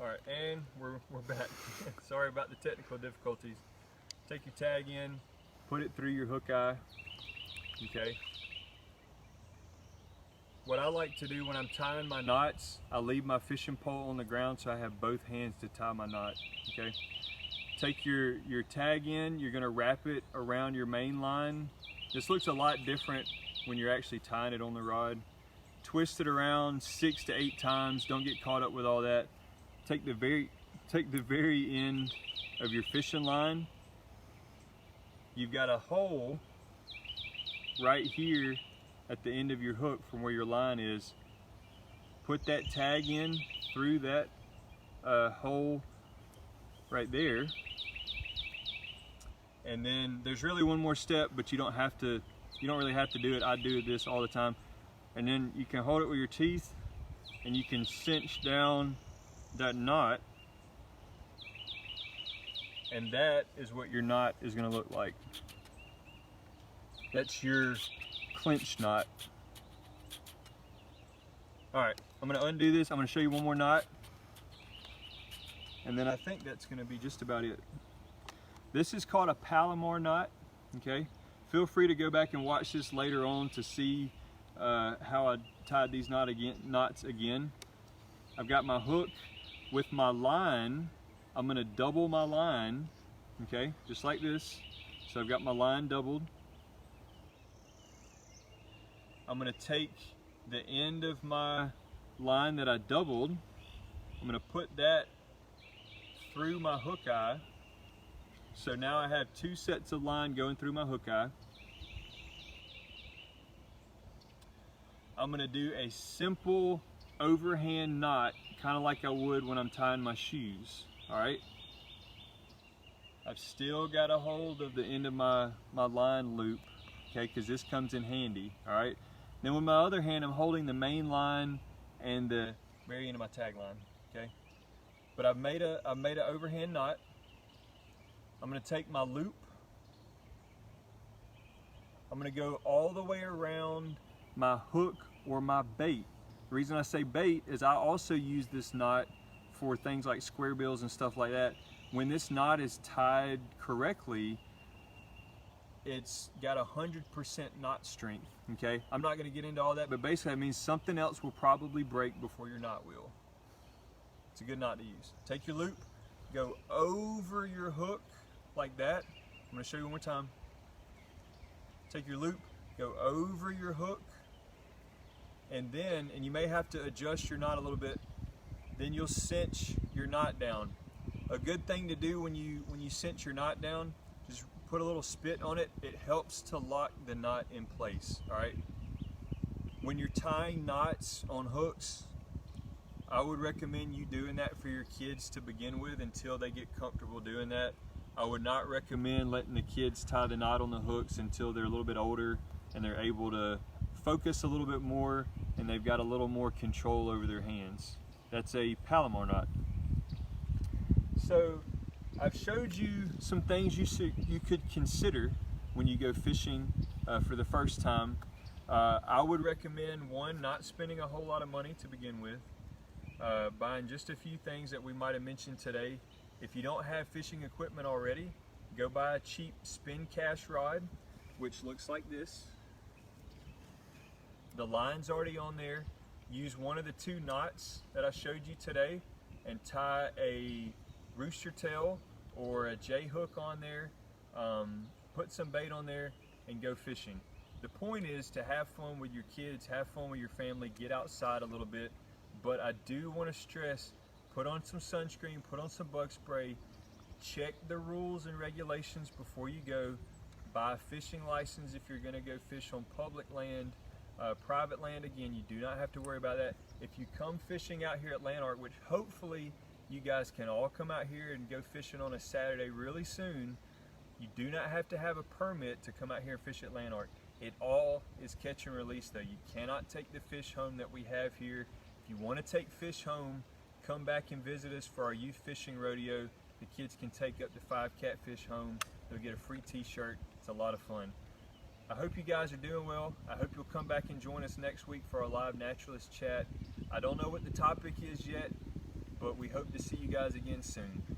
Alright, and we're back. Sorry about the technical difficulties. Take your tag in, put it through your hook eye, okay? What I like to do when I'm tying my knots, I leave my fishing pole on the ground so I have both hands to tie my knot, okay? Take your tag in, you're gonna wrap it around your main line. This looks a lot different when you're actually tying it on the rod. Twist it around 6 to 8 times, don't get caught up with all that. Take the very end of your fishing line. You've got a hole right here at the end of your hook from where your line is. Put that tag in through that hole right there. And then there's really one more step, but you don't really have to do it. I do this all the time. And then you can hold it with your teeth and you can cinch down that knot, and that is what your knot is going to look like. That's your clinch knot. Alright, I'm going to undo this. I'm going to show you one more knot, and then I think that's going to be just about it. This is called a Palomar knot, okay? Feel free to go back and watch this later on to see how I tied these knots again. I've got my hook. With my line, I'm going to double my line, okay, just like this. So I've got my line doubled. I'm going to take the end of my line that I doubled, I'm going to put that through my hook eye. So now I have 2 sets of line going through my hook eye. I'm going to do a simple overhand knot, kind of like I would when I'm tying my shoes. All right, I've still got a hold of the end of my line loop, okay, because this comes in handy. All right, then with my other hand I'm holding the main line and the very end of my tag line, okay. But I've made an overhand knot. I'm going to take my loop, I'm going to go all the way around my hook or my bait. The reason I say bait is I also use this knot for things like square bills and stuff like that. When this knot is tied correctly, it's got 100% knot strength, okay? I'm not gonna get into all that, but basically that means something else will probably break before your knot will. It's a good knot to use. Take your loop, go over your hook like that. I'm gonna show you one more time. Take your loop, go over your hook, and you may have to adjust your knot a little bit, then you'll cinch your knot down. A good thing to do when you cinch your knot down, just put a little spit on it. It helps to lock the knot in place, all right? When you're tying knots on hooks, I would recommend you doing that for your kids to begin with until they get comfortable doing that. I would not recommend letting the kids tie the knot on the hooks until they're a little bit older and they're able to focus a little bit more and they've got a little more control over their hands. That's a Palomar knot. So I've showed you some things you could consider when you go fishing for the first time. I would recommend, one, not spending a whole lot of money to begin with, buying just a few things that we might have mentioned today. If you don't have fishing equipment already, go buy a cheap spin cast rod, which looks like this. The line's already on there. Use one of the 2 knots that I showed you today and tie a rooster tail or a J hook on there. Put some bait on there and go fishing. The point is to have fun with your kids, have fun with your family, get outside a little bit. But I do want to stress, put on some sunscreen, put on some bug spray, check the rules and regulations before you go. Buy a fishing license if you're going to go fish on public land. Private land, again, you do not have to worry about that. If you come fishing out here at Lanark, which hopefully you guys can all come out here and go fishing on a Saturday really soon, you do not have to have a permit to come out here and fish at Lanark. It all is catch and release though. You cannot take the fish home that we have here. If you want to take fish home, come back and visit us for our youth fishing rodeo. The kids can take up to 5 catfish home. They'll get a free t-shirt. It's a lot of fun. I hope you guys are doing well. I hope you'll come back and join us next week for our live naturalist chat. I don't know what the topic is yet, but but we hope to see you guys again soon.